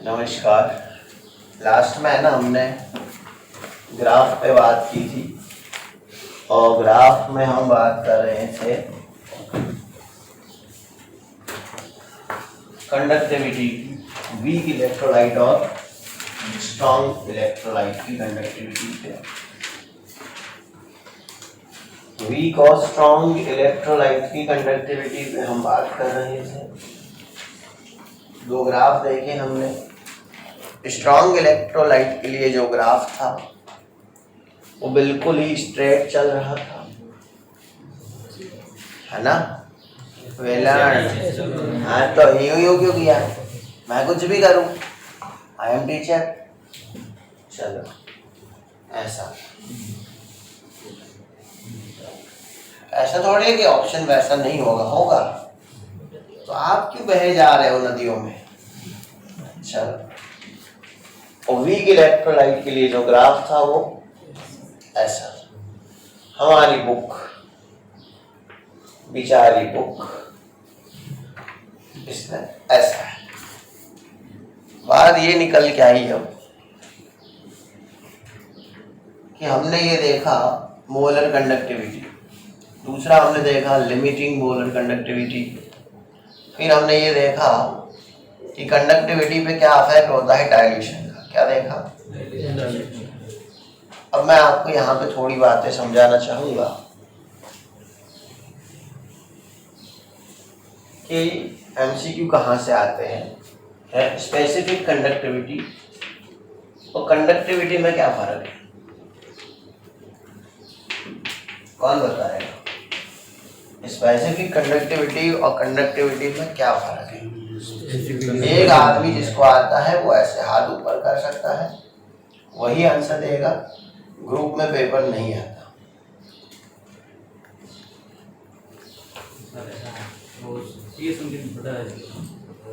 नमस्कार। लास्ट में ना हमने ग्राफ पे बात की थी और ग्राफ में हम बात कर रहे थे कंडक्टिविटी, वीक इलेक्ट्रोलाइट और स्ट्रॉन्ग इलेक्ट्रोलाइट की कंडक्टिविटी पे। वीक और स्ट्रॉन्ग इलेक्ट्रोलाइट की कंडक्टिविटी पे हम बात कर रहे थे। दो ग्राफ देखे हमने। स्ट्रॉन्ग इलेक्ट्रोलाइट के लिए जो ग्राफ था वो बिल्कुल ही स्ट्रेट चल रहा था, है ना? वेलण। हाँ, तो यूं क्यों किया? मैं कुछ भी करूं, आई एम टीचर। चलो ऐसा ऐसा थोड़ी है कि ऑप्शन वैसा नहीं होगा, होगा। तो आप क्यों बहे जा रहे हो नदियों में? चलो, और वीक इलेक्ट्रोलाइट के लिए जो ग्राफ था वो ऐसा। हमारी बुक, बेचारी बुक, इसमें ऐसा है। बात ये निकल के आई अब कि हमने ये देखा मोलर कंडक्टिविटी, दूसरा हमने देखा लिमिटिंग मोलर कंडक्टिविटी, फिर हमने ये देखा कि कंडक्टिविटी पे क्या इफेक्ट होता है डाइल्यूशन का। क्या देखा? अब मैं आपको यहाँ पे थोड़ी बातें समझाना चाहूँगा कि एमसीक्यू कहाँ से आते हैं। स्पेसिफिक कंडक्टिविटी और कंडक्टिविटी में क्या फर्क है? कौन बताएगा? स्पेसिफिक कंडक्टिविटी और कंडक्टिविटी में क्या फर्क है? एक आदमी जिसको आता है वो ऐसे हाथ ऊपर कर सकता है, वही आंसर देगा। ग्रुप में पेपर नहीं आता। ये समथिंग पता है,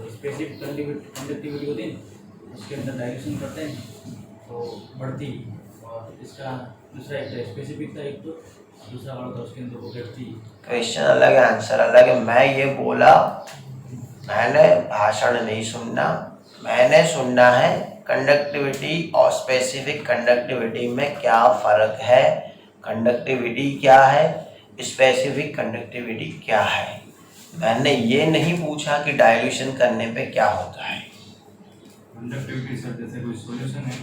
स्पेसिफिक कंडक्टिविटी होती है, उसके अंदर डायल्यूशन करते हैं तो बढ़ती, और इसका दूसरा एक स्पेसिफिक था, एक तो दूसरा वाला था उसके अंदर वो घटती। क्वेश्चन अलग है, आंसर अलग है। मैं ये बोला, मैंने भाषण नहीं सुनना, मैंने सुनना है कंडक्टिविटी और स्पेसिफिक कंडक्टिविटी में क्या फर्क है, कंडक्टिविटी क्या है, स्पेसिफिक कंडक्टिविटी क्या है। मैंने ये नहीं पूछा कि डाइल्यूशन करने पे क्या होता है। कंडक्टिविटी सर जैसे कोई सॉल्यूशन है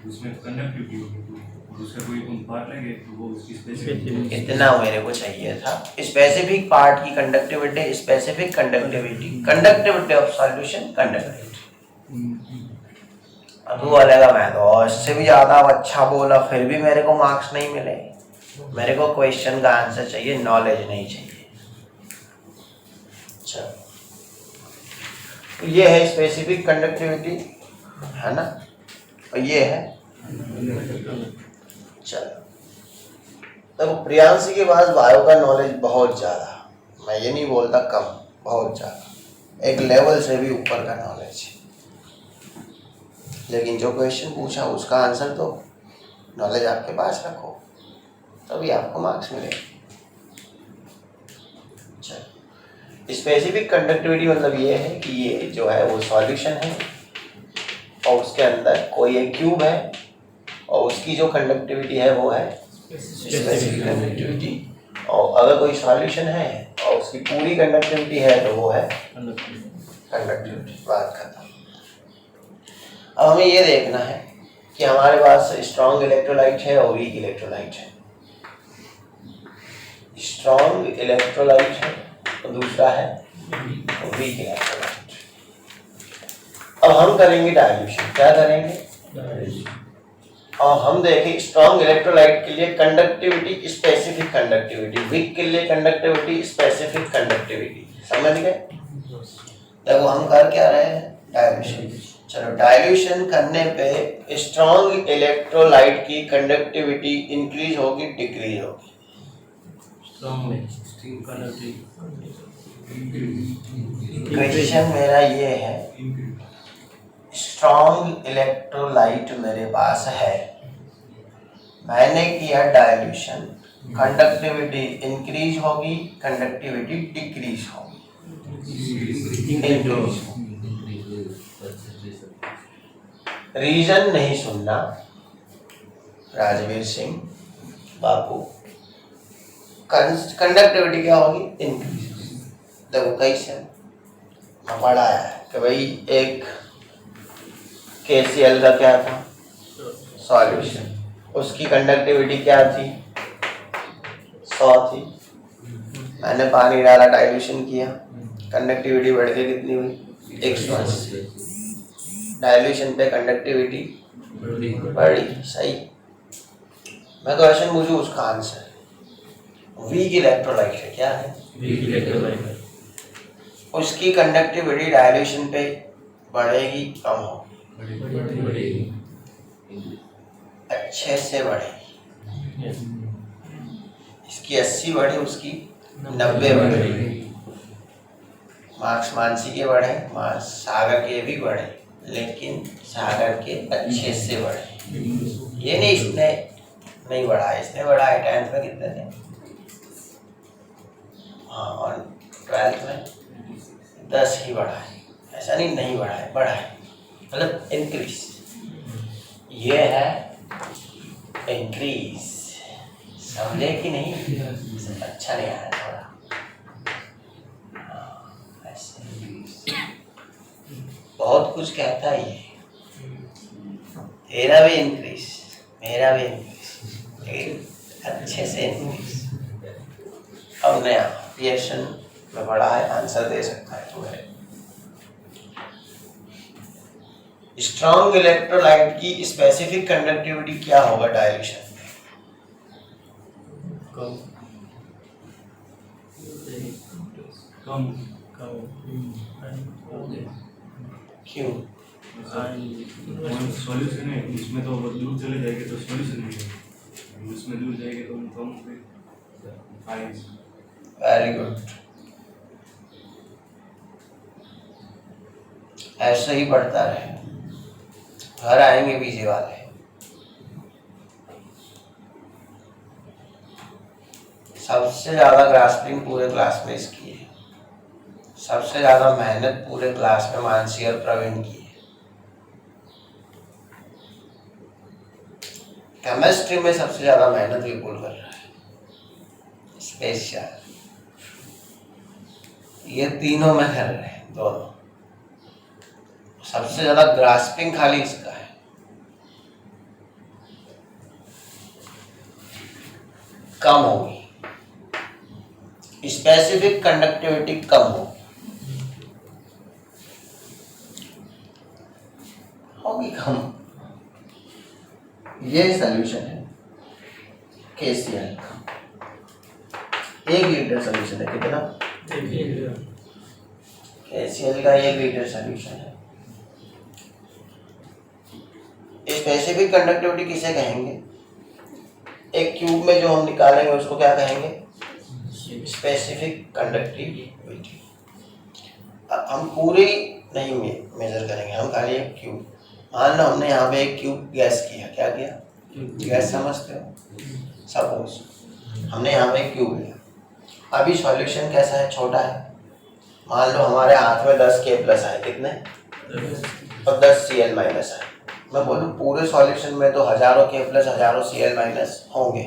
उसमें कंडक्टिविटी होगी और उसका कोई पार्ट लगे तो वो उसकी स्पेसिफिक। इतना मेरे को चाहिए था। स्पेसिफिक पार्ट की conductivity, specific conductivity, conductivity of solution, conductivity. अब वो अलग मैं तो और इससे भी ज्यादा अच्छा बोला, फिर भी मेरे को मार्क्स नहीं मिले। मेरे को क्वेश्चन का आंसर चाहिए, नॉलेज नहीं चाहिए। अच्छा, तो ये है स्पेसिफिक कंडक्टिविटी, है ना? और ये है, चलो। तो प्रियांशी के पास बायो का नॉलेज बहुत ज़्यादा, मैं ये नहीं बोलता कम, बहुत ज़्यादा, एक लेवल से भी ऊपर का नॉलेज है। लेकिन जो क्वेश्चन पूछा उसका आंसर तो नॉलेज आपके पास रखो, तभी आपको मार्क्स मिलेंगे। चलो, स्पेसिफिक कंडक्टिविटी मतलब ये है कि ये जो है वो सॉल्यूशन है और उसके अंदर कोई एक क्यूब है और उसकी जो कंडक्टिविटी है वो है स्पेसिफिक कंडक्टिविटी, और अगर कोई सॉल्यूशन है और उसकी पूरी कंडक्टिविटी है तो वो है कंडक्टिविटी। बात खत्म। अब हमें ये देखना है कि हमारे पास स्ट्रॉन्ग इलेक्ट्रोलाइट है और वीक इलेक्ट्रोलाइट है। स्ट्रॉन्ग इलेक्ट्रोलाइट है और दूसरा है वीक इलेक्ट्रोलाइट। अब हम करेंगे डाइल्यूशन। क्या करेंगे? और हम देखें स्ट्रॉन्ग इलेक्ट्रोलाइट के लिए कंडक्टिविटी, स्पेसिफिक कंडक्टिविटी, वीक के लिए कंडक्टिविटी, स्पेसिफिक कंडक्टिविटी। समझ गए? देखो हम कर क्या रहे हैं? डाइल्यूशन। चलो, डाइल्यूशन करने पे स्ट्रॉन्ग इलेक्ट्रोलाइट की कंडक्टिविटी इंक्रीज होगी, डिक्रीज होगी? क्वेश्चन मेरा ये है, स्ट्रॉन्ग इलेक्ट्रोलाइट मेरे पास है, मैंने किया डाइल्यूशन, कंडक्टिविटी इंक्रीज होगी, कंडक्टिविटी डिक्रीज होगी? इंक्रीज। रीजन नहीं सुनना राजवीर सिंह बाबू। कंडक्टिविटी क्या होगी? इंक्रीज। देखो कैसे पढ़ाया है कि भाई एक KCl का क्या था? सॉल्यूशन। उसकी कंडक्टिविटी क्या थी? 100 थी। मैंने पानी डाला, डाइल्यूशन किया, कंडक्टिविटी बढ़ के कितनी हुई? 180। डाइल्यूशन पे कंडक्टिविटी बढ़ी। सही। मैं क्वेश्चन पूछूं उसका आंसर। वीक इलेक्ट्रोलाइट है, क्या है? Weak electrolyte. उसकी कंडक्टिविटी डाइल्यूशन पे बढ़ेगी कम होगी? बढ़ेगी। अच्छे से बढ़ेगी। इसकी 80 बढ़े, उसकी 90 बढ़े। मार्क्स मानसी के बढ़े, मार्क्स सागर के भी बढ़े, लेकिन सागर के अच्छे से बढ़े। ये नहीं इसने नहीं बढ़ा, इसने बढ़ाया। 10th में कितने थे? हाँ, और 12th में 10 ही बढ़ाए। ऐसा नहीं बढ़ाए, बढ़ाए मतलब इंक्रीज। ये है इंक्रीज। समझे कि नहीं? अच्छा नहीं आया थोड़ा। ऐसे बहुत कुछ कहता है ये। तेरा भी इंक्रीज, मेरा भी इंक्रीज, लेकिन अच्छे से इंक्रीज। अब नया रिएक्शन में बड़ा है, आंसर दे सकता है तो है। स्ट्रॉन्ग इलेक्ट्रोलाइट की स्पेसिफिक कंडक्टिविटी क्या होगा डाइल्यूशन में? कम क्यों? सॉल्यूशन है, उसमें तो दूर चले जाएंगे तो सॉल्यूशन नहीं है, उसमें दूर जाएंगे तो कम वेरी गुड। ऐसे ही बढ़ता रहे, घर आएंगे बीजे वाले। सबसे ज्यादा ग्रास्पिंग पूरे क्लास में इसकी है। सबसे ज्यादा मेहनत पूरे क्लास में मानसी और प्रवीण की है। केमिस्ट्री में सबसे ज्यादा मेहनत विपुल कर रहा है, स्पेशल। ये तीनों में कर रहे हैं, दोनों। सबसे ज्यादा ग्रास्पिंग खाली इसका है। कम होगी, स्पेसिफिक कंडक्टिविटी कम होगी कम। ये सॉल्यूशन है KCl का। 1 लीटर सॉल्यूशन है। कितना? KCl का 1 लीटर सॉल्यूशन है। स्पेसिफिक कंडक्टिविटी किसे कहेंगे? एक क्यूब में जो हम निकालेंगे उसको क्या कहेंगे? Specific conductivity. अब हम पूरी नहीं मेजर करेंगे, हम खाली एक क्यूब। मान लो हमने यहाँ पे एक क्यूब गैस किया। क्या किया? गैस समझते हो? सपोज हमने यहाँ पे एक क्यूब लिया। अभी सॉल्यूशन कैसा है? छोटा है। मान लो हमारे हाथ में 10 K+ आए। कितने? और 10 Cl- आए। मैं बोलूँ पूरे सॉल्यूशन में तो हजारों K+ हजारों Cl- होंगे,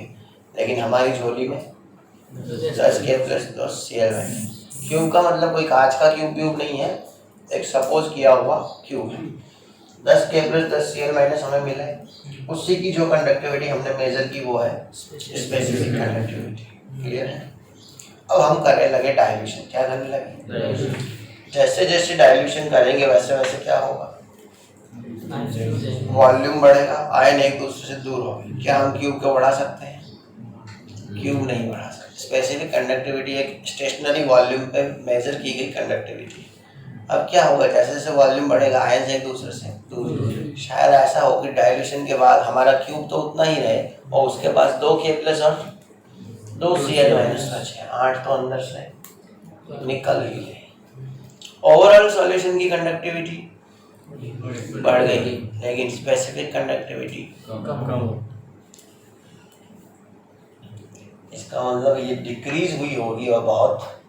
लेकिन हमारी झोली में 10 K+ 10 Cl-। क्यूब का मतलब कोई कांच का क्यूब नहीं है, एक सपोज किया हुआ क्यूब है। 10 K+ 10 Cl- हमें मिला है। उसी की जो कंडक्टिविटी हमने मेजर की वो है स्पेसिफिक कंडक्टिविटी। क्लियर है? अब हम करने लगे डाइल्यूशन। क्या करने लगे? जैसे जैसे डाइल्यूशन करेंगे वैसे वैसे क्या होगा? वॉल्यूम बढ़ेगा, आयन एक दूसरे से दूर होंगे। क्या हम क्यूब को बढ़ा सकते हैं? क्यूब नहीं बढ़ा सकते। स्पेसिफिक कंडक्टिविटी एक स्टेशनरी वॉल्यूम पे मेजर की गई कंडक्टिविटी। अब क्या होगा? जैसे जैसे वॉल्यूम बढ़ेगा आयन एक दूसरे से दूर। शायद ऐसा हो कि डाइल्यूशन के बाद हमारा क्यूब तो उतना ही रहे और उसके पास 2 K+ और 2 Cl- बचे। 8 तो अंदर से निकल ही गए। ओवरऑल सॉल्यूशन की कंडक्टिविटी बढ़ गई, लेकिन स्पेसिफिक कंडक्टिविटी कम। इसका मतलब ये डिक्रीज हुई होगी और बहुत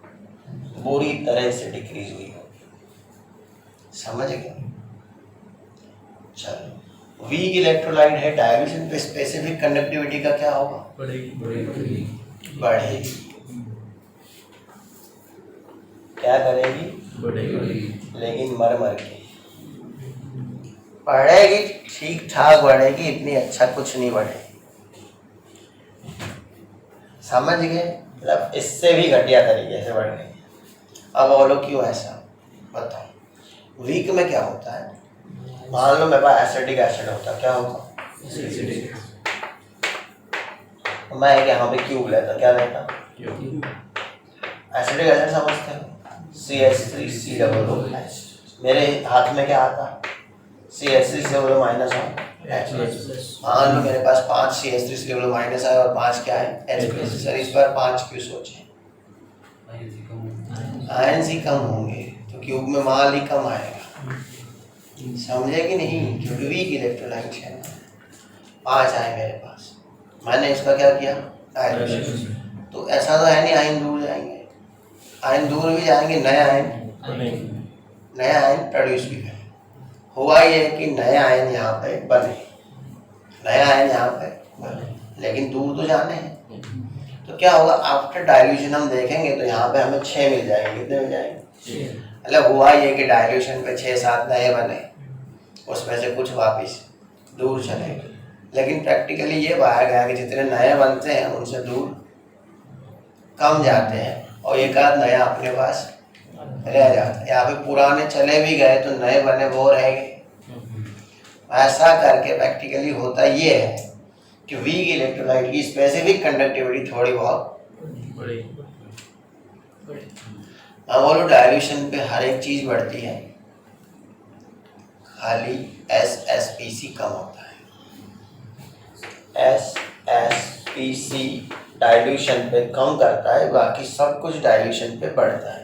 बुरी तरह से डिक्रीज हुई होगी। समझ गए? चलो। वीक इलेक्ट्रोलाइट है, डाइल्यूशन पे स्पेसिफिक कंडक्टिविटी का क्या होगा? बढ़ेगी। क्या करेगी? बढ़ेगी। लेकिन मर मर के बढ़ेगी, ठीक ठाक बढ़ेगी, इतनी अच्छा कुछ नहीं बढ़ेगी। समझ गए? मतलब इससे भी घटिया तरीके से बढ़ गई। अब बोलो क्यों ऐसा? बताओ। वीक में क्या होता है? मान लो मेरे पास एसिडिक एसिड होता, क्या होता? मैं यहाँ पे क्यूब लेता, क्या लेता? एसिडिक एसिड समझते हो? CH3COOH। मेरे हाथ में क्या आता? CH3COO माइनस और H+। मान लो मेरे पास 5 CH3COO माइनस है और 5 क्या है? H+। सर इस बार 5 क्यों सोचे? आयंस ही कम होंगे तो क्यूब में माल ही कम आएगा। समझे कि नहीं? क्योंकि वीक इलेक्ट्रोलाइट है। 5 आए मेरे पास, मैंने इसका क्या किया? डाइल्यूशन। तो ऐसा तो है नहीं आयन दूर जाएंगे, आयन दूर भी जाएंगे, नया आयन प्रोड्यूस भी करें। हुआ ये कि नए आयन यहाँ पे बने, नया आयन यहाँ पे बने, लेकिन दूर तो जाने हैं। तो क्या होगा? आफ्टर डाइल्यूशन हम देखेंगे तो यहाँ पे हमें 6 मिल जाएंगे। कितने मिल जाएंगे? मतलब हुआ ये कि डाइल्यूशन पे 6-7 नए बने, उसमें से कुछ वापिस दूर चले गए। लेकिन प्रैक्टिकली ये पाया गया कि जितने नए बनते हैं उनसे दूर कम जाते हैं और एक आध नया अपने पास रह जाता है। यहाँ पे पुराने चले भी गए तो नए बने वो रह गए। ऐसा करके प्रैक्टिकली होता ये है कि वीक इलेक्ट्रोलाइट की स्पेसिफिक कंडक्टिविटी थोड़ी बहुत बढ़ेगी। मैं बोलूँ डाइल्यूशन पे हर एक चीज बढ़ती है, खाली SSPC कम होता है। SSPC डाइल्यूशन पे कम करता है, बाकी सब कुछ डाइल्यूशन पे बढ़ता है।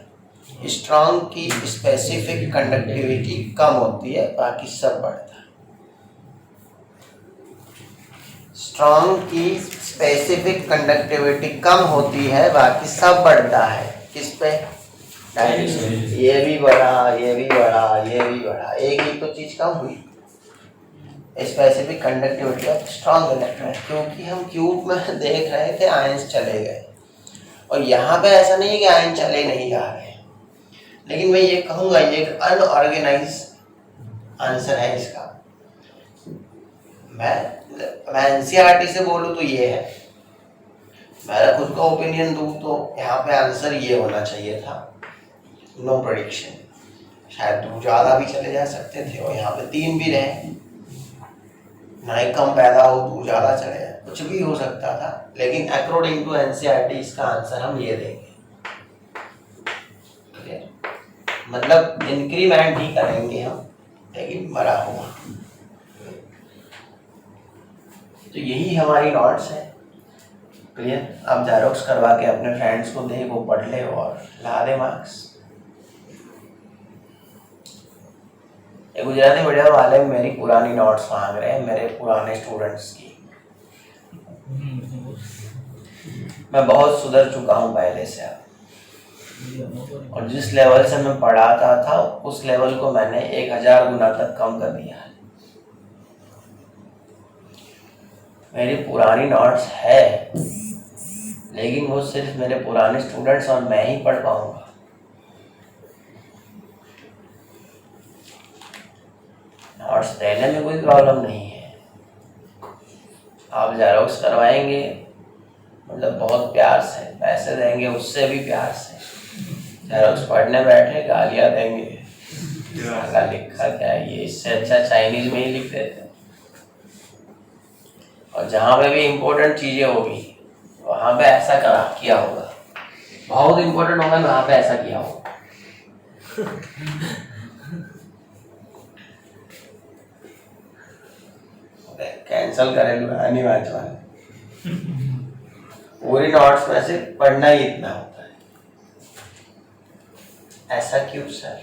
स्ट्रॉन्ग की स्पेसिफिक कंडक्टिविटी कम होती है, बाकी सब बढ़ता है। स्ट्रॉन्ग की स्पेसिफिक कंडक्टिविटी कम होती है, बाकी सब बढ़ता है। किस पे? डाइल्यूशन। ये भी बढ़ा, ये भी बढ़ा, ये भी बढ़ा, एक ही तो चीज कम हुई, specific conductivity of strong electron. क्योंकि हम क्यूब में देख रहे थे आयंस चले गए, और यहाँ पे ऐसा नहीं है कि आयन चले नहीं जा रहे, लेकिन मैं ये कहूँगा ये एक अनऑर्गेनाइज आंसर है इसका। मैं NCERT से बोलूँ तो ये है, मेरा खुद का ओपिनियन दूँ तो यहाँ पे आंसर ये होना चाहिए था, नो प्रेडिक्शन। शायद 2 ज़्यादा भी चले जा सकते थे और यहाँ पे 3 भी रहे, नए कम पैदा हो, 2 ज़्यादा चले जाए, कुछ भी हो सकता था। लेकिन अकॉर्डिंग टू NCERT इसका आंसर हम ये देंगे। ठीक है, मतलब इंक्रीमेंट ही करेंगे हम, लेकिन बड़ा हुआ। तो यही हमारी नोट्स है। क्लियर? आप जेरोक्स करवा के अपने फ्रेंड्स को दे, वो पढ़ ले और ला दे मार्क्स। गुजराती मीडियम वाले मेरी पुरानी नोट्स मांग रहे हैं, मेरे पुराने स्टूडेंट्स की। मैं बहुत सुधर चुका हूँ पहले से अब, और जिस लेवल से मैं पढ़ाता था उस लेवल को मैंने 1000 गुना तक कम कर दिया है। मेरी पुरानी नोट्स है, लेकिन वो सिर्फ मेरे पुराने स्टूडेंट्स और मैं ही पढ़ पाऊंगा। नोट्स देने में कोई प्रॉब्लम नहीं है, आप जेरोक्स करवाएंगे मतलब बहुत प्यार से, पैसे देंगे उससे भी प्यार से। जेरोक्स पढ़ने बैठे गालियाँ देंगे, क्या लिखा क्या है ये, इससे अच्छा चाइनीज में ही लिख देते। और जहाँ पे भी इम्पोर्टेंट चीजें होगी वहाँ पे ऐसा किया होगा, बहुत इम्पोर्टेंट होगा वहाँ पे ऐसा किया होगा। कैंसल करें अनिवार्य वाले, पूरी नोट्स में से पढ़ना ही इतना होता है। ऐसा क्यों सर?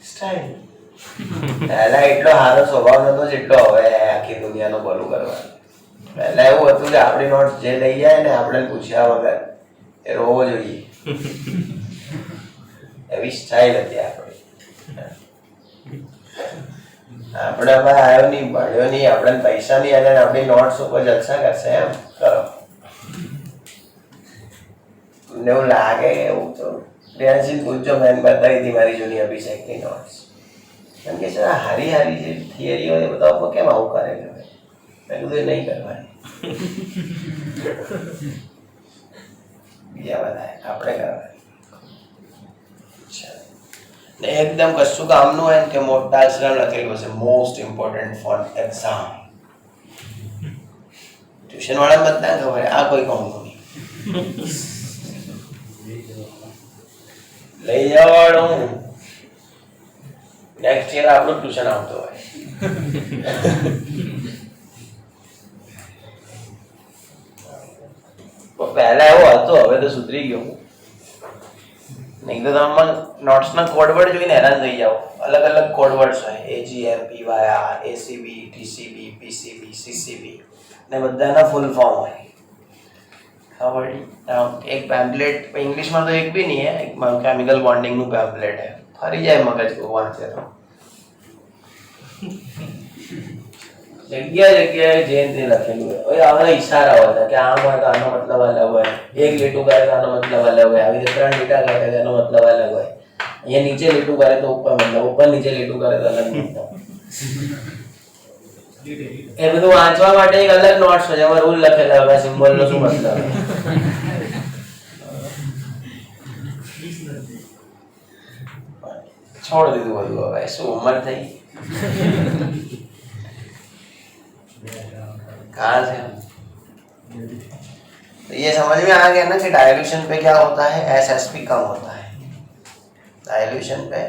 स्टाइल पहला એટલો સારો સ્વભાવ નતો જેટલો હવે આખી દુનિયાનો બોલું કરવા। પહેલા એવું હતું કે આપણી નોટ જે લઈ જાય ને આપણે પૂછ્યા વગર એ રોવો જોઈએ, એવી સ્ટાઇલ હતી આપણી। આપણે હવે આવ્યો નહીં, ભણ્યો નહીં, આપણે પૈસા નહીં અને આપણી નોટ્સ ઉપર જલસા કરશે એમ કરો. તમને એવું લાગે કે એવું તો પ્રિયાંશી પૂછજો, મેં બતાવી હતી મારી જૂની અભિષેકની નોટ્સ. એમ કે છે હારી હારી જે થિયરી હોય એ બધા કેમ આવું કરે છે? મેં કીધું એ નહીં કરવાની, બીજા બધા આપણે કરવાની. ને એકદમ કશું કામનું હોય ને કે મોટા અક્ષરમાં લખેલું હશે most important for exam. Tuition વાળા બધા ખબર આ કોઈ કામનું નહીં. લઈ જવાનું નેક્સ્ટ યર આપણું ટ્યુશન આવતો હોય. પહેલા એવો હતો, હવે તો સુધરી ગયો. નહીં તો તમે નોટ્સના કોડવર્ડ જોઈને હેરાન થઈ જાઓ. અલગ અલગ કોડવર્ડ્સ હોય, AGM, PYR, ACB, TCB, PCB, CCB ને બધાના ફૂલ ફોર્મ હોય. ખબર એક પેમ્પલેટ ઇંગ્લિશમાં તો એક બી નહીં હે, એક કેમિકલ બોન્ડિંગનું પેમ્પલેટ હે, ફરી જાય મગજ को વાંચે તો. જગ્યા જગ્યાએ જેન તે લખેલું હોય. આવા ઈશારા હોય કે આમ હોય તો આનો મતલબ અલગ હોય, એક લીટું કરે તો આનો મતલબ અલગ હોય, આવી રીતે 3 લીટા કરે તો એનો મતલબ અલગ હોય, અહીંયા નીચે લીટું કરે તો ઉપર મતલબ, ઉપર નીચે લીટું કરે તો અલગ મતલબ. એ બધું વાંચવા માટે એક અલગ નોટ્સ હોય જેમાં રૂલ લખેલા હોય, સિમ્બોલનો શું મતલબ. છોડ દીધું બધું, હવે શું ઉંમર થઈ. कहाँ से तो ये समझ में आ गया ना कि डाइल्यूशन पे क्या होता है, एसएसपी कम होता है. डाइल्यूशन पे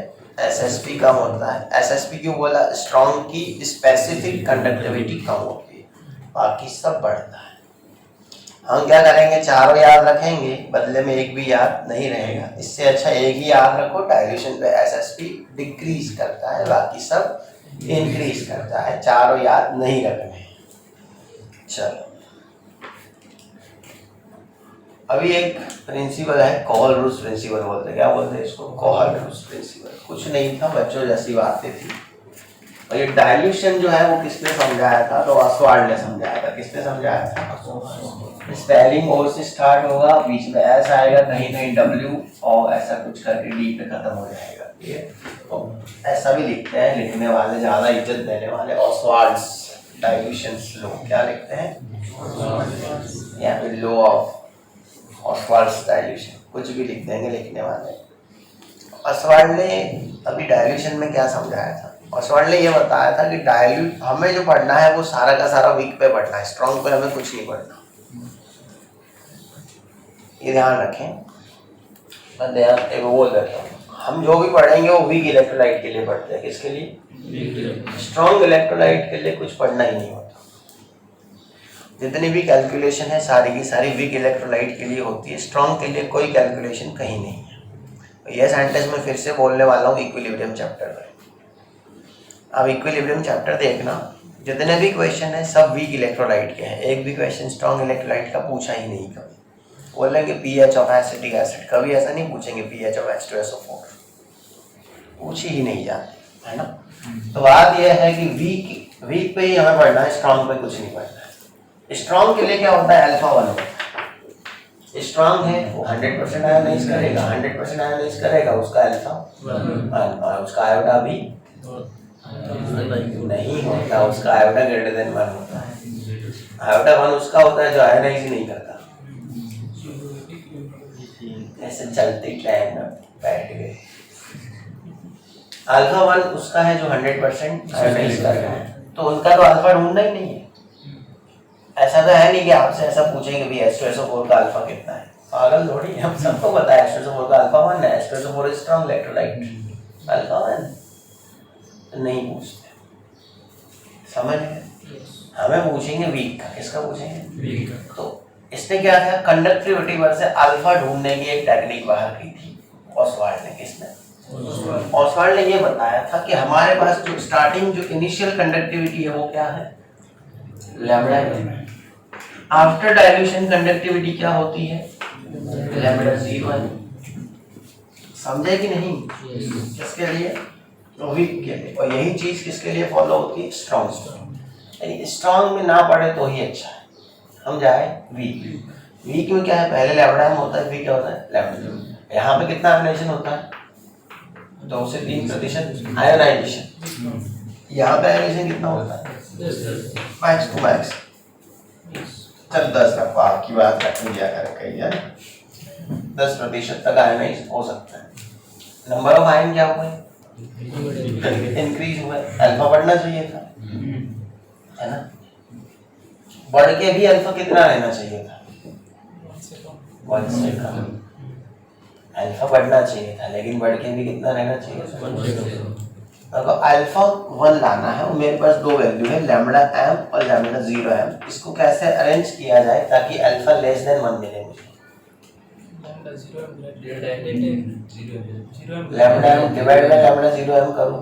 एसएसपी कम होता है. एसएसपी क्यों बोला? स्ट्रॉन्ग की स्पेसिफिक कंडक्टिविटी कम होती है, बाकी सब बढ़ता है. हम क्या करेंगे, चारों याद रखेंगे, बदले में एक भी याद नहीं रहेगा. इससे अच्छा एक ही याद रखो, डाइल्यूशन पे एसएसपी डिक्रीज करता है, बाकी सब इंक्रीज करता है. चारों याद नहीं रखने. चलो अभी एक प्रिंसिपल है, कोहलरूस प्रिंसिपल बोलते हैं. क्या बोलते हैं इसको? कोहलरूस प्रिंसिपल. कुछ नहीं था, बच्चों जैसी बातें थी. और ये डाइल्यूशन जो है वो किसने समझाया था? तो ऑसवाल्ड ने समझाया था. किसने समझाया था? स्पेलिंग ओ से स्टार्ट होगा, बीच में एस आएगा, कहीं कहीं डब्ल्यू और ऐसा कुछ करके डी पे खत्म हो जाएगा. ये तो ऐसा भी लिखते हैं लिखने वाले, ज्यादा इज्जत देने वाले, ऑसवाल्ड्स डाइल्यूशन लो. क्या लिखते हैं? या फिर लो ऑफ ऑसवाल्ड्स डाइल्यूशन, कुछ भी लिख देंगे लिखने वाले. ऑसवाल्ड ने अभी डाइल्यूशन में क्या समझाया था? ऑसवाल्ड ने ये बताया था कि डाइल्यूट हमें जो पढ़ना है वो सारा का सारा वीक पे पढ़ना है, स्ट्रॉन्ग पे हमें कुछ नहीं पढ़ना. ये ध्यान रखें. मैं ध्यान एक बोल देता हूँ, हम जो भी पढ़ेंगे वो वीक इलेक्ट्रोलाइट के लिए पढ़ते हैं. किसके लिए? स्ट्रॉन्ग इलेक्ट्रोलाइट के लिए कुछ पढ़ना ही नहीं होता. जितनी भी कैलकुलेशन है सारी की सारी वीक इलेक्ट्रोलाइट के लिए होती है, स्ट्रॉन्ग के लिए कोई कैलकुलेशन कहीं नहीं है. यह सेंटेंस मैं फिर से बोलने वाला हूँ इक्विलिब्रियम चैप्टर में. अब इक्विलिब्रियम चैप्टर देखना, जितने भी क्वेश्चन है सब वीक इलेक्ट्रोलाइट के हैं. एक भी क्वेश्चन स्ट्रॉन्ग इलेक्ट्रोलाइट का पूछा ही नहीं. कभी बोलेंगे पीएच ऑफ एसिटिक एसिड, कभी ऐसा नहीं पूछेंगे पीएच ऑफ H2SO4, पूछी ही नहीं जाती है ना. तो बात यह है कि वीक पे ही हमें पढ़ना है, स्ट्रॉन्ग पे कुछ नहीं पढ़ना है. स्ट्रॉन्ग के लिए क्या होता है? अल्फा 1 होता है. स्ट्रॉन्ग है वो 100% आयोनाइज करेगा, 100% आयोनाइज करेगा, उसका अल्फा और उसका आयोडा भी नहीं होता, उसका आयोडा ग्रेटर देन 1 होता है. आयोडा 1 उसका होता है जो आयोनाइज ही नहीं करता. ऐसे चलती ट्रेन बैठ गए. अल्फा 1 उसका है जो 100% आयोनाइज कर रहा है, तो उनका तो अल्फा ढूंढना ही नहीं है. ऐसा तो है नहीं कि आपसे ऐसा पूछेंगे भी H2SO4 का अल्फा कितना है. पागल थोड़ी, हम सबको पता है H2SO4 का अल्फा 1 है. H2SO4 is strong electrolyte, alpha 1 नहीं पूछते. समझ गए? हमें पूछेंगे वीक का. किसका पूछेंगे? वीक का. तो इसने क्या किया, कंडक्टिविटी पर से अल्फा ढूंढने की एक टेक्निक बाहर की थी ऑसवाल्ड ने. किसने? ऑसवाल्ड ने ये बताया था कि हमारे पास जो स्टार्टिंग जो इनिशियल कंडक्टिविटी है वो क्या है? लैम्डा. आफ्टर डाइल्यूशन कंडक्टिविटी क्या होती है? लैम्डा 0. समझे कि नहीं? किसके लिए? वीक के लिए। और यही चीज किसके लिए फॉलो होती है? स्ट्रॉन्ग। यानी स्ट्रॉन्ग में ना पढ़े तो ही अच्छा है। हम जाए वीक। वीक में क्या है? पहले लैम्डा में होता है, वीक क्या होता है? लैम्डा। यहाँ पे कितना आयोनाइजेशन होता है? 2 से 3% आयोनाइजेशन। यहाँ पे आयोनाइजेशन कितना होता है? Max to max. चल 10 का बाकी बात रख दिया कर कही है, 10% तक आयोनाइज हो सकता है। नंबर ऑफ आयन क्या हुआ है? इंक्रीज हुआ है। अल्फा बढ़ना चाहिए था, है ना? बढ़ के भी अल्फा कितना रहना चाहिए था? 1 से कम। अल्फा बढ़ना चाहिए था लेकिन बढ़ के भी कितना रहना चाहिए था? अगर अल्फा 1 लाना है और मेरे पास 2 वैल्यू है, लैम्डा एम और लैम्डा 0 एम। इसको कैसे अरेंज किया जाए ताकि अल्फा लेस देन 1 मिले मुझे? Lambda M divide by lambda 0 M करूं,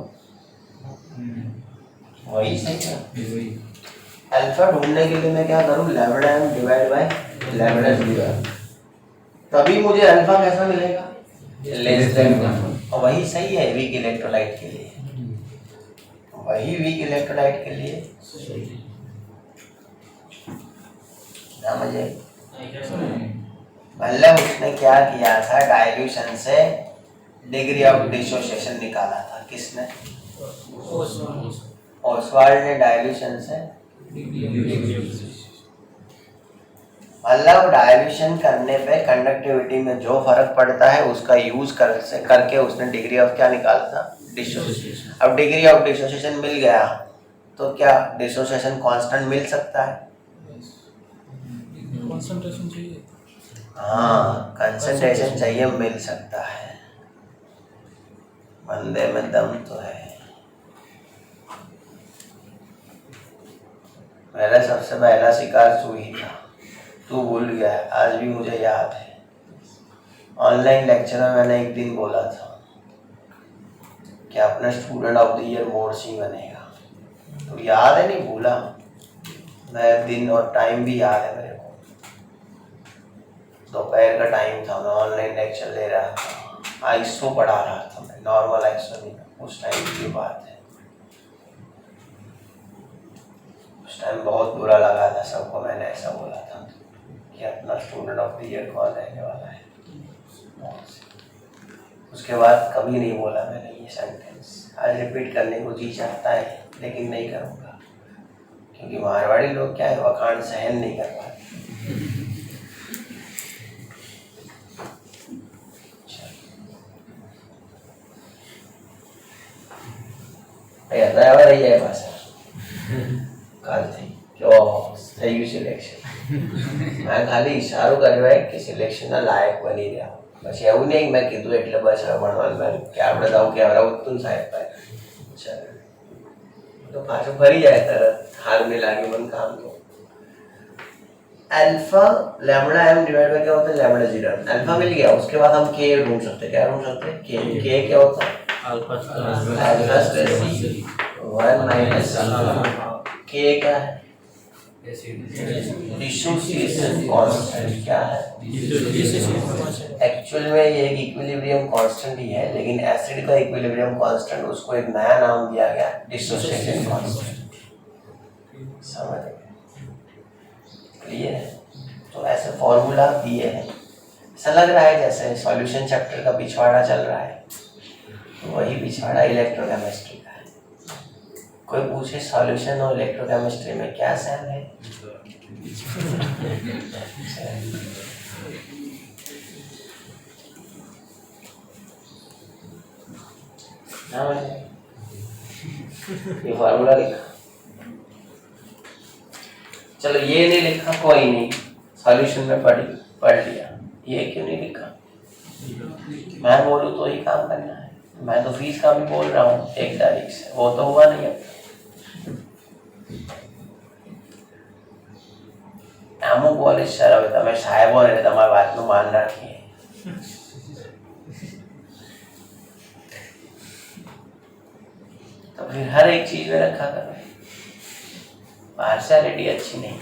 वही सही है। अल्फा ढूंढने के लिए मैं क्या करूं? Lambda M divide by lambda 0 M. तभी मुझे अल्फा कैसा मिलेगा? Less than 1। और वही सही है वीक इलेक्ट्रोलाइट के लिए, वही वीक इलेक्ट्रोलाइट के लिए ना मुझे। मतलब उसने क्या किया था? डाइल्यूशन से डिग्री ऑफ डिसोसिएशन निकाला था। किसने? ओसवाल्ड ने डाइल्यूशन से। मतलब डाइल्यूशन करने पे कंडक्टिविटी में जो फर्क पड़ता है उसका यूज करके उसने डिग्री ऑफ क्या निकाला था? डिसोसिएशन। अब डिग्री ऑफ डिसोसिएशन मिल गया तो क्या डिसोसिएशन कांस्टेंट मिल सकता है? कंसंट्रेशन चाहिए। हाँ, कंसंट्रेशन चाहिए, मिल सकता है। बंदे में दम तो है। मेरा सबसे पहला शिकार तू ही था, तू भूल गया है, आज भी मुझे याद है। ऑनलाइन लेक्चर में मैंने एक दिन बोला था कि अपना student of the year Morse बनेगा, तो याद है? नहीं भूला? मैं दिन और टाइम भी याद है मेरे को। दोपहर का टाइम था, मैं ऑनलाइन लेक्चर ले रहा था, आइसो पढ़ा रहा था मैं, नॉर्मल आइसो नहीं, उस टाइम की बात है। उस टाइम बहुत बुरा लगा था सबको, मैंने ऐसा बोला था कि अपना स्टूडेंट ऑफ द ईयर कौन रहने वाला है। उसके बाद कभी नहीं बोला मैंने ये सेंटेंस। आज रिपीट करने को जी चाहता है लेकिन नहीं करूँगा, क्योंकि मारवाड़ी लोग क्या है, वखाण सहन नहीं कर पाते। रही है भाषा कल थी क्यों सही सिलेक्शन मैं खाली इशारो करवा कि सिलेक्शन ना लायक बनी रहा बस એવું નહીં મેં કીધું એટલે બસ ભણવાનું મેં કે આપણે તો કે આવરા ઉત્તુન સાહેબ ભાઈ ચલો તો પાછું ફરી જાય તરત હાર में लागे मन काम को। Alpha lambda M divide by क्या होता है? लैम्डा 0। अल्फा मिल गया, उसके बाद हम के ढूंढ सकते हैं। क्या ढूंढ सकते हैं? के क्या होता है? अल्फा स्क्वायर 1 माइनस के क्या है? Dissociation constant. क्या है? एक्चुअल में ये एक इक्विलिब्रियम कांस्टेंट ही है, लेकिन एसिड का इक्विलिब्रियम कांस्टेंट उसको एक नया नाम दिया गया, डिसोसिएशन कांस्टेंट। समझ गए? क्लियर है? तो ऐसे फॉर्मूला दिए हैं। ऐसा लग रहा है जैसे सॉल्यूशन चैप्टर का पिछवाड़ा चल रहा है, तो वही पिछवाड़ा इलेक्ट्रोकेमिस्ट्री का है। कोई पूछे सॉल्यूशन और इलेक्ट्रोकेमिस्ट्री में क्या सेम है? ये फार्मूला लिखा, चलो ये नहीं लिखा कोई नहीं, सॉल्यूशन में पढ़ लिया। ये क्यों नहीं लिखा? मैं बोलूँ तो ही काम करना है। मैं तो फीस का भी बोल रहा हूँ 1 तारीख से, वो तो हुआ नहीं अब। અમુક બોલે સર હવે તમે સાહેબો ને તમારી વાતનું માન રાખીએ, तो फिर हर एक चीज में रखा करो। पार्शियलिटी अच्छी नहीं।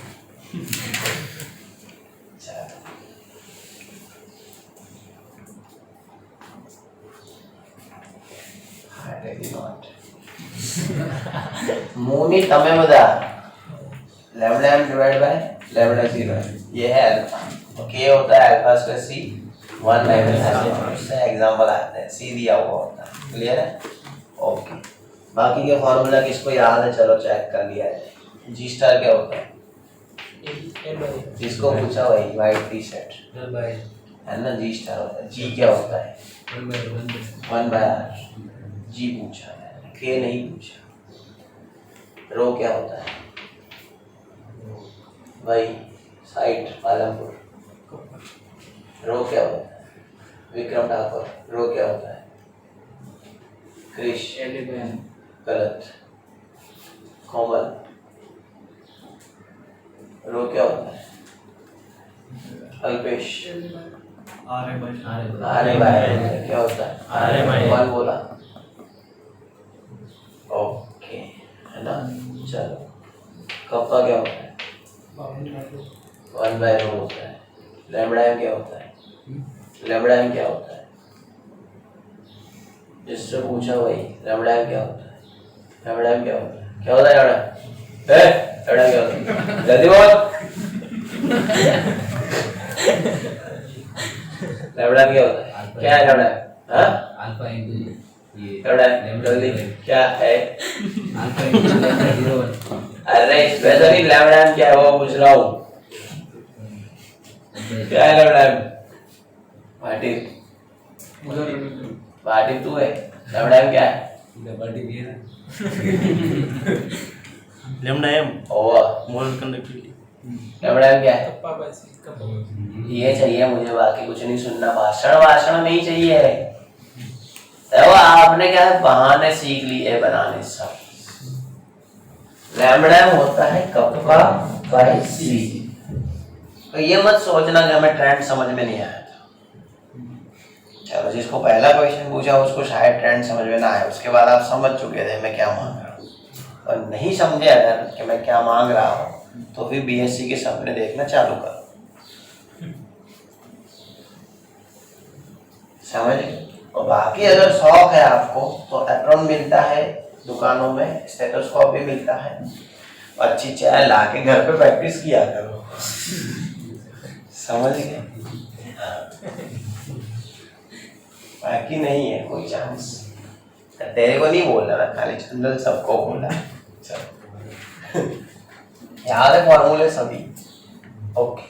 चलो માટે मोनी तमे बता lambda m divide by lambda 0 ये है अल्फा और k होता है alpha square c 1 minus alpha. इससे एग्जांपल आते हैं c दिया हुआ होता है। क्लियर है? ओके, बाकी के फॉर्मूला किसको याद है? चलो चेक कर लिया जाए। जी स्टार क्या होता है? जिसको पूछा वही वाइट टी शर्ट है ना, जी स्टार होता है। जी क्या होता है? 1/r। जी पूछा है, के नहीं पूछा। रो क्या होता है? वही साइट पालमपुर। रो क्या होता है? विक्रम ठाकुर। रो क्या होता है? क्रिश। गलत। कोमल। रो क्या होता है? अल्पेश। आरे भाई क्या होता है? कौन बोला? ओके, है ना। चलो, कप्पा क्या होता है? 1/रो होता है। लैम्डा m क्या होता है? लैम्डा m क्या होता है? जिससे पूछा वही लैम्डा m क्या होता है? लैम्डा m क्या होता है? क्या होता है लैम्डा? लैम्डा क्या होता है? जल्दी बोल। लैम्डा क्या होता है? क्या है लैम्डा? हाँ, अल्फा इंटू ये लैम्डा जल्दी क्या है? अल्फा इंटू लैम्डा 0 अरे स्पेशली लैम्डा क्या है वो पूछ रहा हूँ। क्या है लैम्डा? पार्टी तू है। लैम्डा क्या है? बर्थडे भी है ना। Lambda m over molar conductivity. Lambda क्या है? ये चाहिए मुझे, बाकी कुछ नहीं सुनना। भाषण नहीं चाहिए। तो आपने क्या है, बहाने सीख लिए बनाने सब। लैम्डा होता है कप्पा बाय सी। तो ये मत सोचना कि हमें ट्रेंड समझ में नहीं आया था। चलो, जिसको पहला क्वेश्चन पूछा उसको शायद ट्रेंड समझ में ना आए, उसके बाद आप समझ चुके थे मैं क्या मांग रहा हूँ। और नहीं समझे अगर कि मैं क्या मांग रहा हूँ तो फिर बीएससी के सपने देखना चालू करो। समझ? और बाकी अगर शौक है आपको तो एप्रॉन मिलता है दुकानों में, स्टेथोस्कोप भी मिलता है। अच्छी चाय ला के घर पे प्रैक्टिस किया करो। समझ गए? बाकी नहीं है कोई चांस। तेरे को नहीं बोल रहा, खाली चंदन सबको बोला। याद है फॉर्मूले सभी? ओके,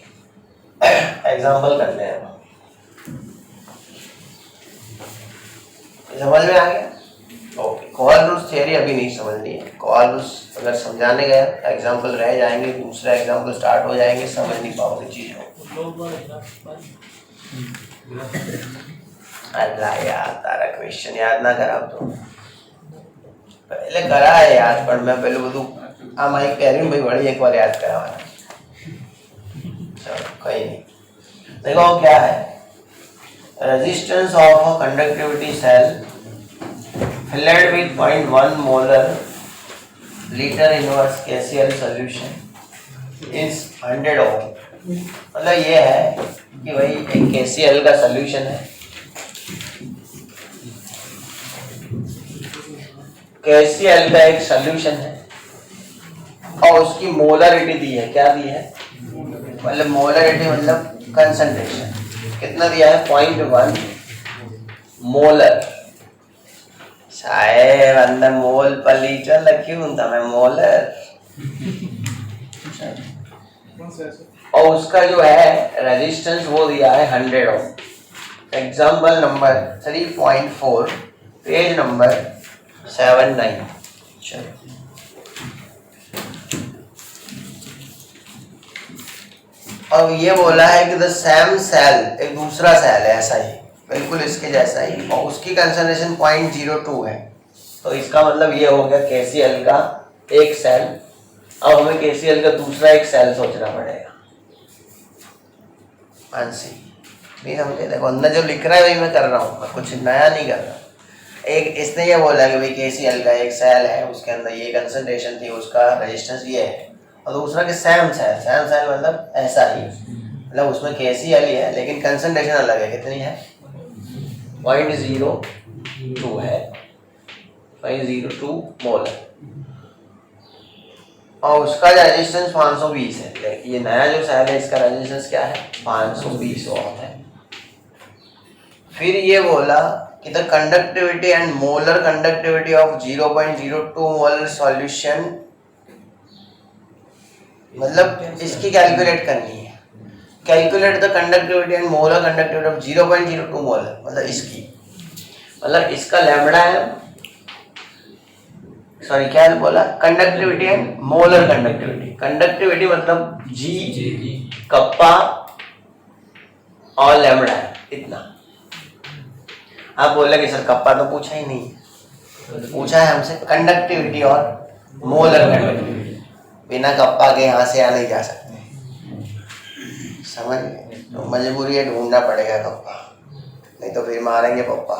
एग्जाम्पल करते हैं। समझ में आ गया? ओके, कोऑलब्रुक थ्योरी अभी नहीं समझनी है। कोऑलब्रुक अगर समझाने गए एग्जाम्पल रह जाएंगे, दूसरा एग्जाम्पल स्टार्ट हो जाएंगे, समझ नहीं पाओगे चीजों। अल्लाह यार, तारा क्वेश्चन याद ना करा तो पहले करा है याद, पर मैं पहले બધું આ મારી પેરિંગ ભાઈ વળી એક વાર याद करावाना। चलो कोई नहीं। देखो क्या है, resistance of a conductivity cell filled with 0.1 molar liter inverse KCl solution is 100 ohm। मतलब ये है कि भाई एक KCl का सॉल्यूशन है। KCl का एक सॉल्यूशन है और उसकी मोलरिटी दी है। क्या दी है? मतलब मोलरिटी मतलब कंसंट्रेशन कितना दिया है? 0.1 मोलर। साहेब अंदर मोल पर लीटर लगी हूँ मैं मोलर। और उसका जो है रेजिस्टेंस वो दिया है 100 ohm. Example number 3.4 page number 79। चलो, और ये बोला है कि द सेम सेल, एक दूसरा सेल है ऐसा ही बिल्कुल इसके जैसा ही, और उसकी कंसंट्रेशन 0.02 है। तो इसका मतलब ये हो गया KCl का एक सेल। अब हमें KCl का दूसरा एक सेल सोचना पड़ेगा। मानसी नहीं समझे? देखो अंदर जो लिख रहा है वही मैं कर रहा हूँ, कुछ नया नहीं कर रहा। एक इसने ये बोला कि भाई KCl का एक सेल है, उसके अंदर ये कंसंट्रेशन थी, उसका रेजिस्टेंस ये है। और दूसरा के सेम सेल मतलब ऐसा ही, मतलब उसमें KCl ही है लेकिन कंसंट्रेशन अलग है। कितनी है? 0.02 है। 0.02 मोलर और उसका रेजिस्टेंस 520 है। ये नया जो सेल है इसका रेजिस्टेंस क्या है? 520 ओम है। फिर ये बोला कि the conductivity and molar conductivity of 0.02 molar solution, मतलब इसकी कैलकुलेट करनी है। Calculate the conductivity and molar conductivity of 0.02 molar, मतलब इसकी, मतलब इसका लैम्बडा है, सॉरी क्या बोला, conductivity and molar conductivity. Conductivity मतलब जी कप्पा और लैम्बडा है इतना। आप बोल रहे कि सर कप्पा तो पूछा ही नहीं, पूछा है हमसे कंडक्टिविटी और मोलर कंडक्टिविटी। बिना कप्पा के यहाँ से यहाँ नहीं जा सकते, समझ गए? तो मजबूरी है, ढूंढना पड़ेगा कप्पा, नहीं तो फिर मारेंगे पप्पा,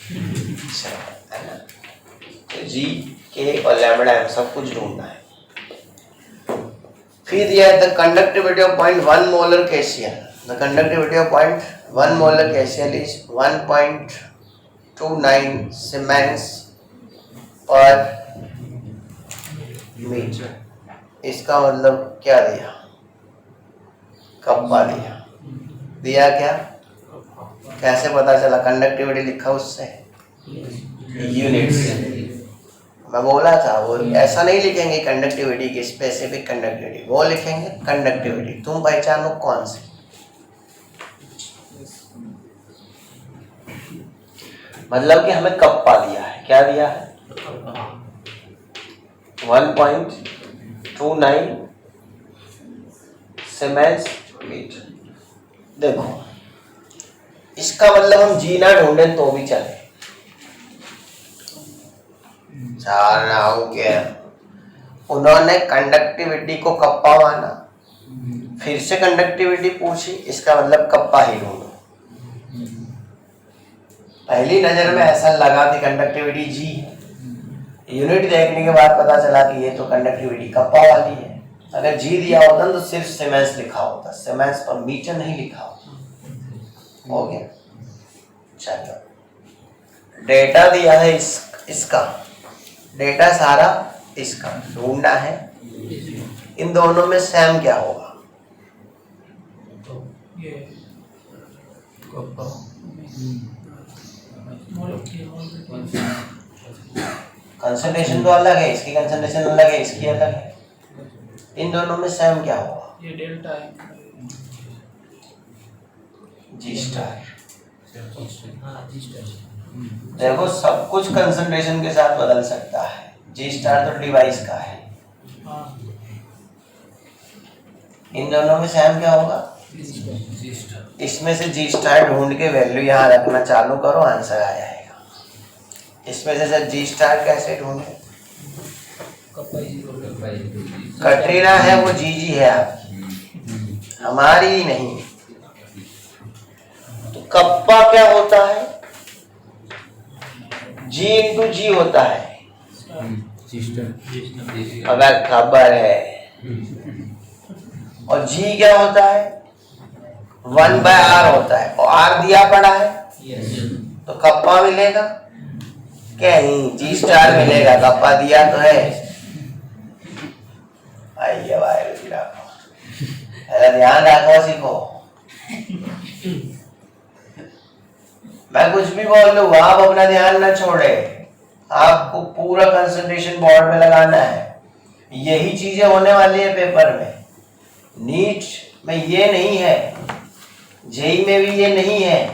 है ना? तो जी के और लैम्बडा एम सब कुछ ढूंढना है। फिर दिया the conductivity of 0.1 molar KCl। The conductivity of 0.1 molar KCl is 1.29 siemens पर मीटर। इसका मतलब क्या दिया? कप्पा दिया। दिया क्या? कैसे पता चला? कंडक्टिविटी लिखा उससे, यूनिट्स। मैं बोला था वो ऐसा नहीं लिखेंगे कंडक्टिविटी की स्पेसिफिक कंडक्टिविटी, वो लिखेंगे कंडक्टिविटी। तुम पहचानो कौन सी? मतलब कि हमें कप्पा दिया है, क्या दिया है? 1.29 सीमेंस मीटर। देखो इसका मतलब हम जी ना ढूंढे तो भी चले, उन्होंने कंडक्टिविटी को कप्पा माना, फिर से कंडक्टिविटी पूछी, इसका मतलब कप्पा ही ढूंढो। पहली नजर में ऐसा लगा कि कंडक्टिविटी जी है, यूनिट देखने के बाद पता चला कि ये तो कंडक्टिविटी कप्पा वाली है। अगर जी दिया होता तो सिर्फ सीमेंस लिखा होता, सीमेंस पर मीटर नहीं लिखा होता। हो गया? चलो डेटा दिया है इसका डेटा सारा इसका ढूंढना है। इन दोनों में सेम क्या होगा? कंसंट्रेशन तो अलग है, इसकी कंसंट्रेशन अलग है, इसकी अलग है। इन दोनों में सेम क्या होगा? ये डेल्टा है, जी स्टार। देखो सब कुछ कंसंट्रेशन के साथ बदल सकता है, जी स्टार तो डिवाइस का है। इन दोनों में सेम क्या होगा? इसमें से जी स्टार ढूंढ के वैल्यू यहाँ रखना चालू करो, आंसर आ जाएगा। इसमें से सर जी स्टार कैसे ढूंढे? कटरीना है वो जी है आपकी, हमारी नहीं। तो कप्पा क्या होता है? जी इंटू जी होता है। अगर खबर है, और जी क्या होता है? 1/r होता है, और r दिया पड़ा है तो कप्पा मिलेगा कहीं, जी स्टार मिलेगा, कप्पा दिया तो है। आइए भाई रखो, ध्यान रखो, सीखो। मैं कुछ भी बोल लूँ, आप अपना ध्यान न छोड़े, आपको पूरा कंसंट्रेशन बोर्ड में लगाना है। यही चीजें होने वाली है पेपर में। नीट में ये नहीं है, जेई में भी ये नहीं है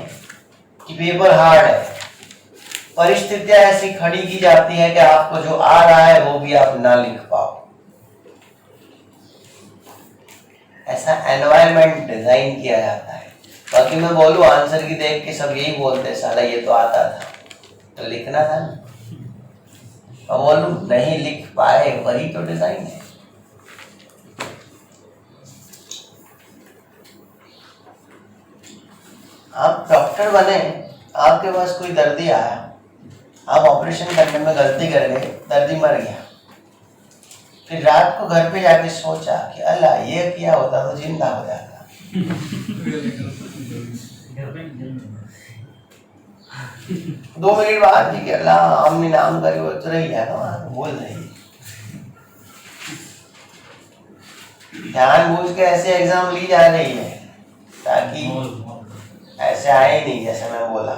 कि पेपर हार्ड है। परिस्थितियां ऐसी खड़ी की जाती है कि आपको जो आ रहा है वो भी आप ना लिख पाओ। ऐसा एनवायरनमेंट डिजाइन किया जाता है। बाकी मैं बोलूं आंसर की देख के सब यही बोलते साला ये तो आता था, तो लिखना था ना। और बोलूं नहीं लिख पाए, वही तो डिजाइन है। आप डॉक्टर बने, आपके पास कोई दर्दी आया, आप ऑपरेशन करने में गलती कर गए, दर्दी मर गया। फिर रात को घर पे जाके सोचा कि अल्लाह ये किया होता तो जिंदा हो जाता। 2 मिनट बाद जी के अल्लाह हमने नाम करी वो तो रही है ना बोल रही। ध्यान बूझ के ऐसे एग्जाम ली जा रही है ताकि ऐसे आए ही नहीं जैसे मैं बोला।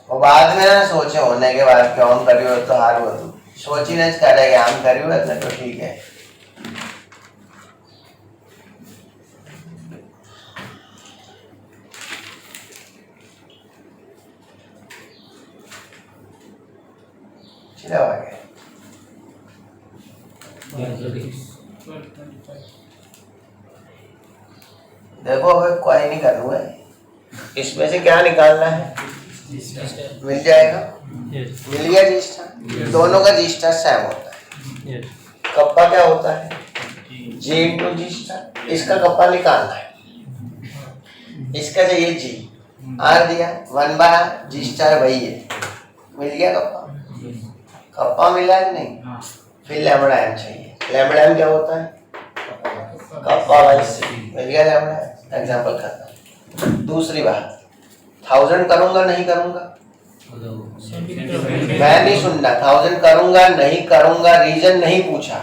वो बाद में ना सोचे होने के बाद क्यों करियो तो हार वो तू सोची न करे हम करियो इतना तो ठीक है। चलो आगे देखो अबे कोई नहीं करना है, इसमें से क्या निकालना है मिल जाएगा। यस मिल गया रजिस्टर, दोनों का रजिस्टर सेम होता है। यस कप्पा क्या होता है जी इंटू रजिस्टर, इसका कप्पा निकालना है, इसका चाहिए जी आर दिया 1/r रजिस्टर वही है, मिल गया कप्पा। कप्पा मिला है नहीं, फिर लैम्बडा एम चाहिए। लैम्बडा एम क्या होता है कप्पा बाई सी, मिल गया लैम्बडा। एग्जांपल खत्म। दूसरी बात 1000 करूंगा नहीं करूंगा, मैं नहीं सुनना 1000 करूंगा नहीं करूंगा, रीजन नहीं पूछा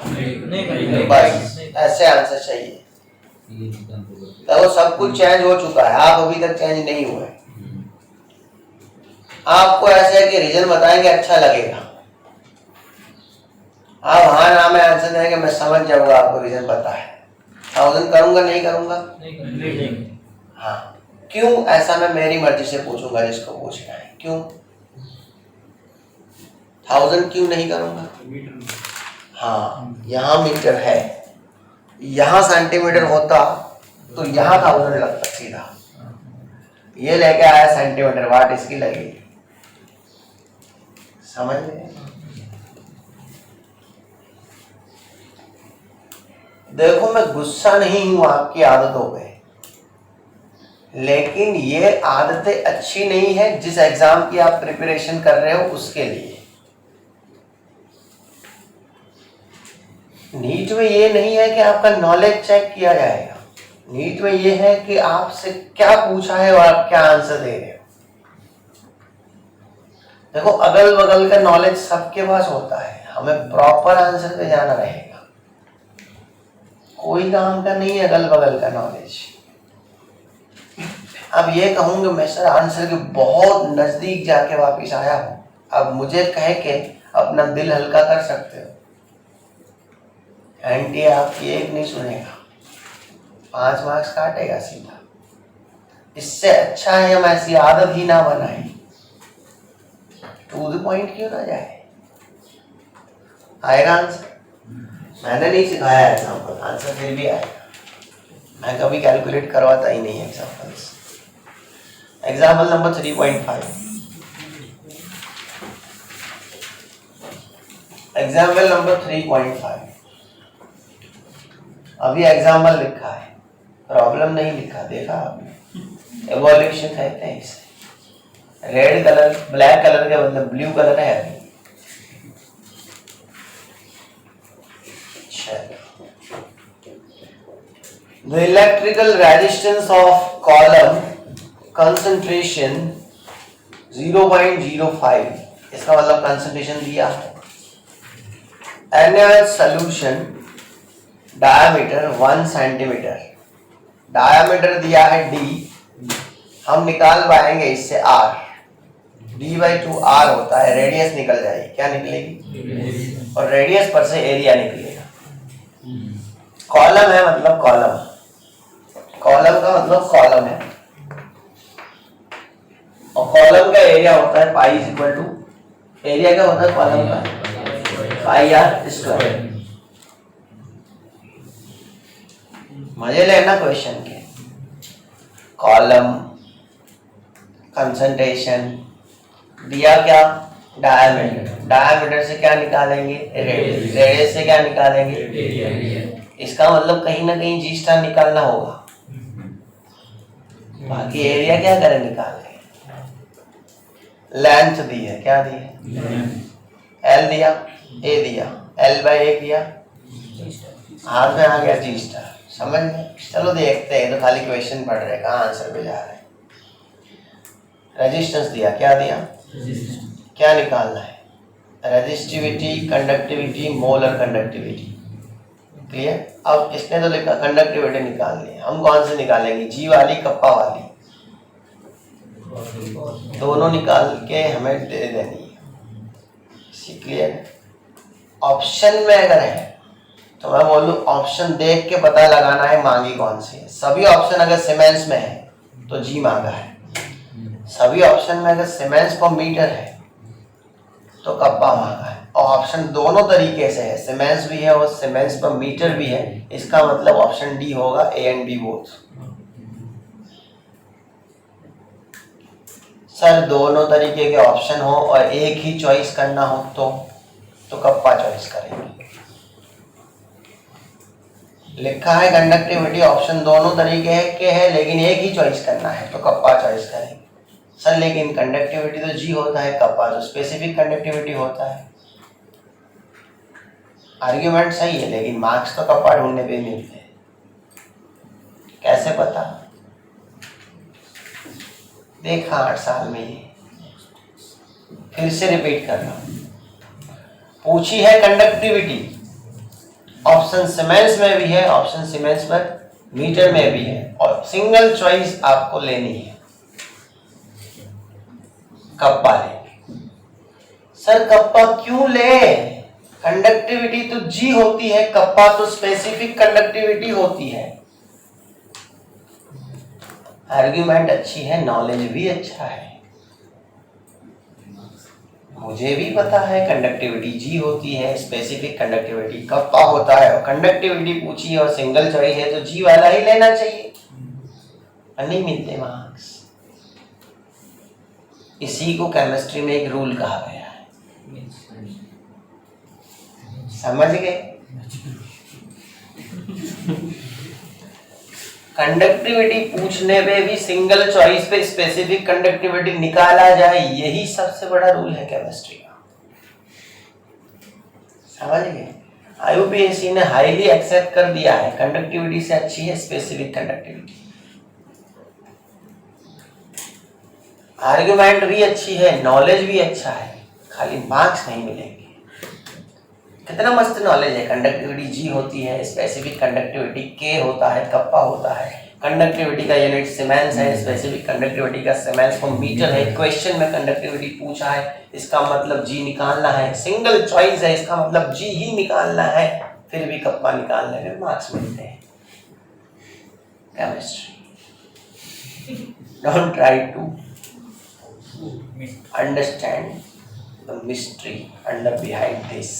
बस ऐसे आंसर चाहिए। तो सब कुछ चेंज हो चुका है, आप अभी तक चेंज नहीं हुए। आपको ऐसे है कि रीजन बताएंगे अच्छा लगेगा, आप हाँ ना में आंसर देंगे मैं समझ जाऊंगा आपको रीजन पता है। 1000 करूंगा नहीं करूंगा हाँ क्यों, ऐसा मैं मेरी मर्जी से पूछूंगा जिसको पूछना है। क्यों 1000 क्यों नहीं करूंगा, हाँ यहाँ मीटर है, यहाँ सेंटीमीटर होता तो यहाँ 1000 लगता सीधा, ये लेके आया सेंटीमीटर वाट इसकी लगेगी, समझ में। देखो मैं गुस्सा नहीं हूं आपकी आदतों पे, लेकिन ये आदतें अच्छी नहीं है जिस एग्जाम की आप प्रिपरेशन कर रहे हो उसके लिए। नीट में ये नहीं है कि आपका नॉलेज चेक किया जाएगा, नीट में ये है कि आपसे क्या पूछा है और आप क्या आंसर दे रहे हो। देखो अगल बगल का नॉलेज सबके पास होता है, हमें प्रॉपर आंसर पे जाना रहेगा। कोई काम का नहीं है अगल बगल का नॉलेज। अब ये कहूंगे मैं सर आंसर के बहुत नजदीक जाके वापिस आया हूं, अब मुझे कह के अपना दिल हल्का कर सकते हो। एंटी आपकी एक नहीं सुनेगा, 5 मार्क्स काटेगा सीधा। इससे अच्छा है हम ऐसी आदत ही ना बनाए, टू द पॉइंट क्यों ना जाए। आएगा आंसर, मैंने नहीं सिखाया एग्जाम्पल, आंसर फिर भी आएगा। मैं कभी कैलकुलेट करवाता ही नहीं examples. Example number 3.5, example number 3.5। अभी एग्जाम्पल लिखा है, प्रॉब्लम नहीं लिखा, देखा आपने। एवोल्यूशन कहते हैं इसे। रेड कलर ब्लैक कलर के मतलब ब्लू कलर है अभी। The electrical resistance of column concentration 0.05, इसका मतलब कंसंट्रेशन दिया है। Annual solution diameter 1 centimetre, diameter दिया है d, हम निकाल पाएंगे इससे r, d/2 r होता है, रेडियस निकल जाएगी, क्या निकलेगी और रेडियस पर से एरिया निकलेगा। कॉलम है मतलब कॉलम, कॉलम का मतलब कॉलम है, और कॉलम का एरिया होता है पाई इक्वल टू, एरिया क्या होता है कॉलम का पाई आर स्क्वायर। मजे लेना क्वेश्चन के। कॉलम कंसंट्रेशन दिया क्या डायमीटर, डायमीटर से क्या निकालेंगे रेडियस, रेडियस से क्या निकालेंगे एरिया। इसका मतलब कहीं ना कहीं जी स्टार निकालना होगा, बाकी एरिया क्या करें निकालें। लेंथ दी है, क्या दी है एल दिया, ए दिया, L/A किया, हाथ में आ गया जी स्टार, समझ में। चलो देखते हैं, तो खाली क्वेश्चन पढ़ रहे, कहाँ आंसर पे जा रहे हैं। रेजिस्टेंस दिया, क्या दिया, क्या निकालना है, resistivity, conductivity, molar conductivity. Clear. अब इसने तो लिखा कंडक्टिविटी निकालनी है, हम कौन से निकालेंगे, जी वाली कप्पा वाली, दोनों निकाल के हमें दे देनी है। क्लियर। ऑप्शन में अगर है तो मैं बोलूं ऑप्शन देख के पता लगाना है मांगी कौन सी है। सभी ऑप्शन अगर सीमेंस में है तो जी मांगा है, सभी ऑप्शन में अगर सीमेंस पर मीटर है तो कप्पा मांगा है, और ऑप्शन दोनों तरीके से है, सीमेंस भी है और सीमेंस पर मीटर भी है, इसका मतलब ऑप्शन डी होगा, A and B both. Sir दोनों तरीके के ऑप्शन हो और एक ही चॉइस करना हो तो कप्पा चॉइस करेंगे। लिखा है कंडक्टिविटी ऑप्शन दोनों तरीके के है लेकिन एक ही चॉइस करना है तो कप्पा चॉइस करेंगे। सर लेकिन कंडक्टिविटी तो जी होता है, कप्पा तो स्पेसिफिक कंडक्टिविटी होता है। आर्ग्यूमेंट सही है लेकिन मार्क्स तो कप्पा ढूंढने पे मिलते हैं। कैसे पता, देखा 8 साल में ही। फिर से रिपीट कर रहा हूं, पूछी है कंडक्टिविटी, ऑप्शन सीमेंस में भी है, ऑप्शन सीमेंस पर मीटर में भी है, और सिंगल चॉइस आपको लेनी है, कप्पा लेंगे। सर कप्पा क्यों ले, कंडक्टिविटी तो जी होती है, कप्पा तो स्पेसिफिक कंडक्टिविटी होती है। आर्ग्यूमेंट अच्छी है, नॉलेज भी अच्छा है, मुझे भी पता है कंडक्टिविटी जी होती है, स्पेसिफिक कंडक्टिविटी कप्पा होता है, और कंडक्टिविटी पूछी है और सिंगल चॉइस है तो जी वाला ही लेना चाहिए, नहीं मिलते मार्क्स। इसी को केमिस्ट्री में एक रूल कहा गया है, समझ गए। कंडक्टिविटी पूछने पे भी सिंगल चॉइस पे स्पेसिफिक कंडक्टिविटी निकाला जाए, यही सबसे बड़ा रूल है केमिस्ट्री का, समझ गए। IUPAC ने हाईली एक्सेप्ट कर दिया है, कंडक्टिविटी से अच्छी है स्पेसिफिक कंडक्टिविटी। आर्ग्यूमेंट भी अच्छी है, नॉलेज भी अच्छा है, खाली मार्क्स नहीं मिलेंगे। कितना मस्त नॉलेज है, कंडक्टिविटी जी होती है, स्पेसिफिक कंडक्टिविटी के होता है, कप्पा होता है, कंडक्टिविटी का यूनिट सीमेंस है, स्पेसिफिक कंडक्टिविटी का सीमेंस को मीटर है, क्वेश्चन में कंडक्टिविटी पूछा है, इसका मतलब जी निकालना है, सिंगल चॉइस है, इसका मतलब जी ही निकालना है, फिर भी कप्पा निकालने में मार्क्स मिलते हैं। Chemistry, don't try to understand the mystery under behind this.